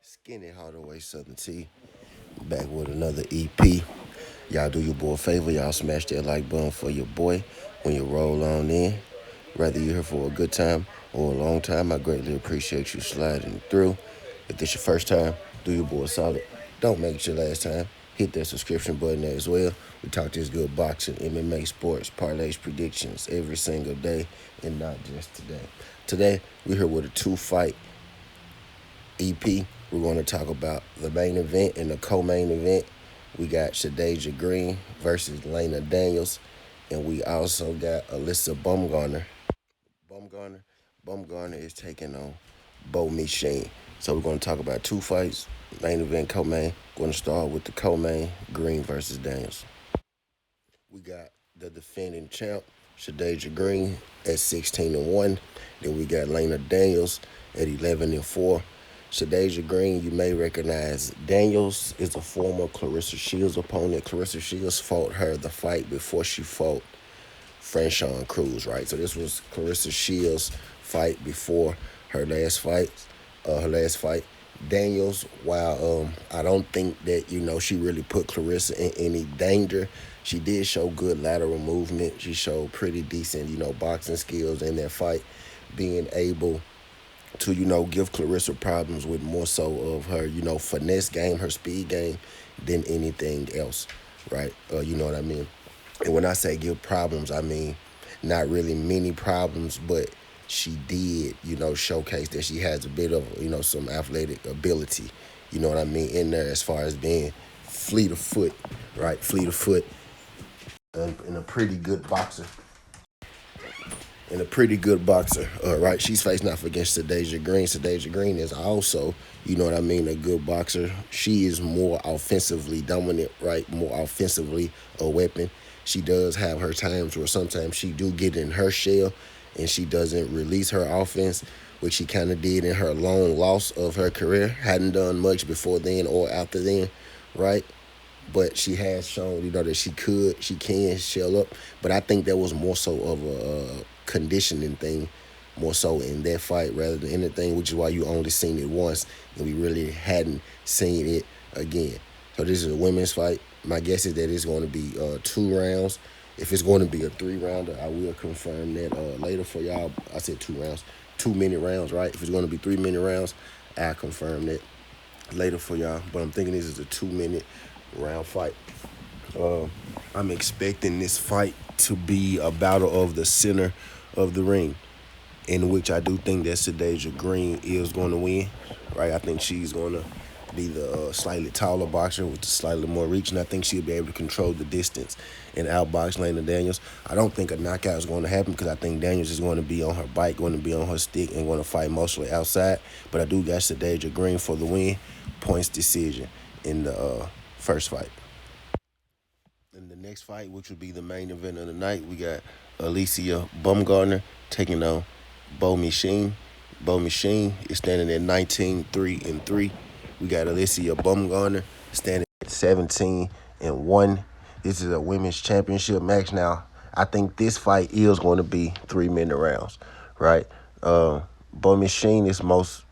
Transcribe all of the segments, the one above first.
Skinny Hardaway Southern T, back with another EP. Y'all do your boy a favor, y'all smash that like button for your boy when you roll on in. Whether you're here for a good time or a long time, I greatly appreciate you sliding through. If this your first time, do your boy a solid. Don't make it your last time. Hit that subscription button there as well. We talk this good boxing, MMA, sports, parlays, predictions every single day, and not just today. Today, we're here with a two-fight EP. We're going to talk about the main event and the co-main event. We got Shadasia Green versus Lana Daniels, and we also got Alycia Baumgardner. Baumgardner, Baumgardner is taking on Shin. So we're going to talk about two fights, main event, co-main. Going to start with the co-main, Green versus Daniels. We got the defending champ, Shadasia Green, at 16-1. Then we got Lana Daniels at 11-4. Shadasia Green, you may recognize. Daniels is a former Claressa Shields opponent. Claressa Shields fought her the fight before she fought Franchon Cruz, right? So this was Claressa Shields' fight before her last fight. Daniels, while I don't think that she really put Claressa in any danger, she did show good lateral movement. She showed pretty decent boxing skills in that fight, being able to give Claressa problems with more so of her finesse game, her speed game, than anything else, right? You know what I mean? And when I say give problems, I mean not really many problems, but she did, showcase that she has a bit of, some athletic ability, you know what I mean, in there as far as being fleet of foot, right? Fleet of foot, and a pretty good boxer. Right? She's facing off against Shadasia Green. Shadasia Green is also, a good boxer. She is more offensively dominant, right? More offensively a weapon. She does have her times where sometimes she do get in her shell and she doesn't release her offense, which she kind of did in her long loss of her career. Hadn't done much before then or after then, right? But she has shown, that she can shell up. But I think that was more so of a conditioning thing, more so in that fight rather than anything, which is why you only seen it once and we really hadn't seen it again. So this is a women's fight. My guess is that it's going to be 2 rounds. If it's going to be a 3-rounder, I will confirm that later for y'all. I said 2 rounds, 2-minute rounds, right? If it's going to be 3-minute rounds, I'll confirm that later for y'all. But I'm thinking this is a 2-minute round fight. I'm expecting this fight to be a battle of the center of the ring, in which I do think that Shadasia Green is going to win, right? I think she's going to be the slightly taller boxer with slightly more reach, and I think she'll be able to control the distance and outbox Lana Daniels. I don't think a knockout is going to happen because I think Daniels is going to be on her bike, going to be on her stick, and going to fight mostly outside. But I do got Shadasia Green for the win, points decision in the first fight. In the next fight, which would be the main event of the night, we got Alycia Baumgardner taking on Shin. Shin is standing at 19-3-3. We got Alycia Baumgardner standing at 17-1. This is a women's championship match. Now, I think this fight is going to be 3-minute rounds, right? Shin is most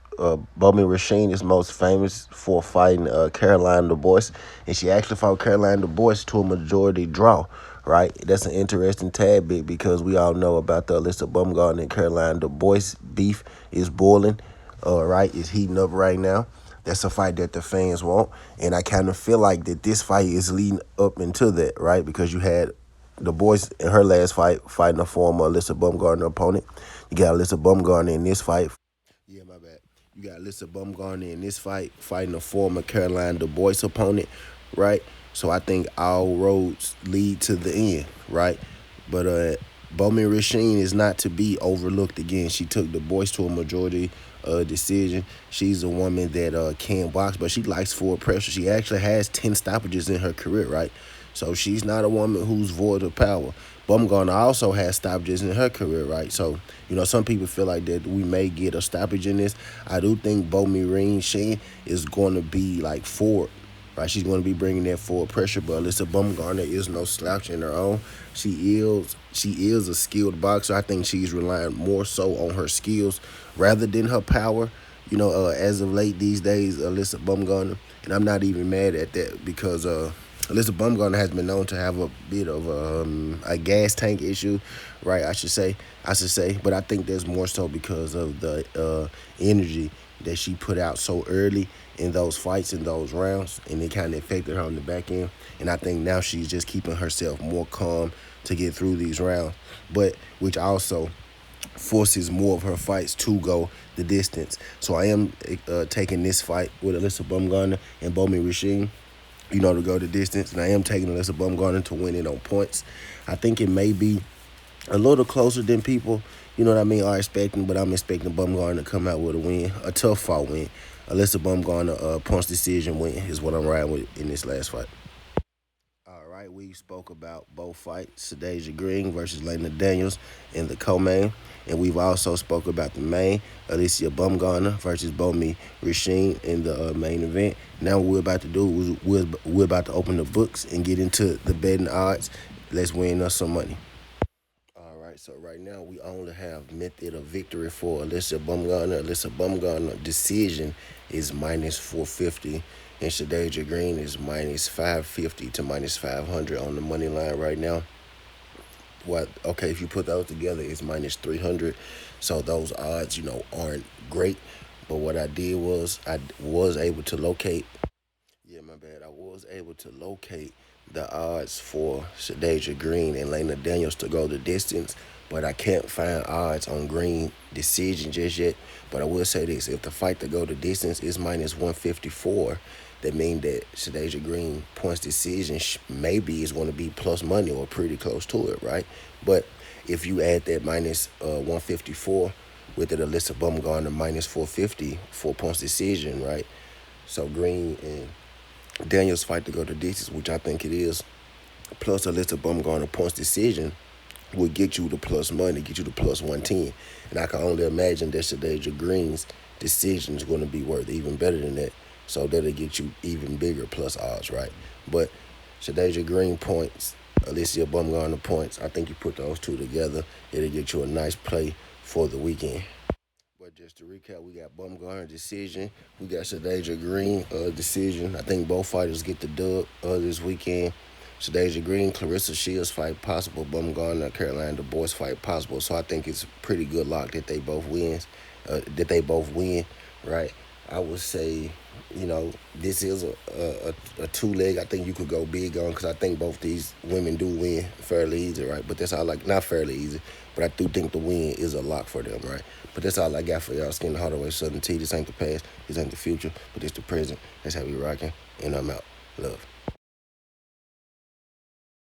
famous for fighting Caroline DuBois, and she actually fought Caroline DuBois to a majority draw, right? That's an interesting tad bit because we all know about the Alycia Baumgardner and Caroline DuBois beef is boiling, right? It's heating up right now. That's a fight that the fans want, and I kind of feel like that this fight is leading up into that, right? Because you had DuBois in her last fight fighting a former Alycia Baumgardner opponent. You got Alycia Baumgardner in this fight. Yeah, my bad. You got Alycia Baumgardner in this fight fighting a former Caroline DuBois opponent, right? So I think all roads lead to the end, right? But Shin is not to be overlooked again. She took DuBois to a majority decision. She's a woman that can box, but she likes full pressure. She actually has 10 stoppages in her career, right? So she's not a woman who's void of power. Baumgardner also has stoppages in her career, right? So, some people feel like that we may get a stoppage in this. I do think Shin is going to be like forward, right? She's going to be bringing that forward pressure, but Alycia Baumgardner is no slouch in her own. She is a skilled boxer. I think she's relying more so on her skills rather than her power. as of late these days, Alycia Baumgardner, and I'm not even mad at that because Alycia Baumgardner has been known to have a bit of a gas tank issue, right? I should say, but I think that's more so because of the energy that she put out so early in those fights, in those rounds, and it kind of affected her on the back end. And I think now she's just keeping herself more calm to get through these rounds, but which also forces more of her fights to go the distance. So I am taking this fight with Alycia Baumgardner and Bomi, to go the distance. And I am taking Alycia Baumgardner to win it on points. I think it may be a little closer than people, are expecting, but I'm expecting Baumgardner to come out with a win, a tough fight win. Alycia Baumgardner points decision win is what I'm riding with in this last fight. All right, we spoke about both fights, Shadasia Green versus Lani Daniels in the co-main, and we've also spoke about the main, Alycia Baumgardner versus Bomi in the main event. Now what we're about to do is we're about to open the books and get into the betting odds. Let's win us some money. All right, so right now we only have method of victory for Alycia Baumgardner. Alycia Baumgardner decision is minus 450, and Shadasia Green is minus 550 to minus 500 on the money line right now. Okay, if you put those together, it's minus 300. So those odds, aren't great. But what I did was I was able to locate. Yeah, my bad. I was able to locate the odds for Shadasia Green and Lani Daniels to go the distance, but I can't find odds on Green decision just yet. But I will say this: if the fight to go the distance is minus 154, that means that Shadasia Green points decision maybe is going to be plus money or pretty close to it, right? But if you add that minus 154 with it, Alycia Baumgardner minus 450, 4 points decision, right? So Green and Daniels fight to go the distance, which I think it is, plus Alycia Baumgardner points decision would get you the plus money, get you the plus 110. And I can only imagine that Shadasia Green's decision is going to be worth even better than that. So that'll get you even bigger plus odds, right? But Shadasia Green points, Alycia Baumgardner points, I think you put those two together, it'll get you a nice play for the weekend. But just to recap, we got Baumgardner decision. We got Shadasia Green decision. I think both fighters get the dub this weekend. Shadasia Green, Clarissa Shields fight possible. Baumgardner, Caroline Du fight possible. So I think it's pretty good luck that they both win, right? I would say, this is a two-leg. I think you could go big on because I think both these women do win fairly easy, right? But that's all not fairly easy, but I do think the win is a lock for them, right? But that's all I got for y'all. Skin the Hardaway Southern Tea. This ain't the past. This ain't the future, but it's the present. That's how we rocking, and I'm out. Love.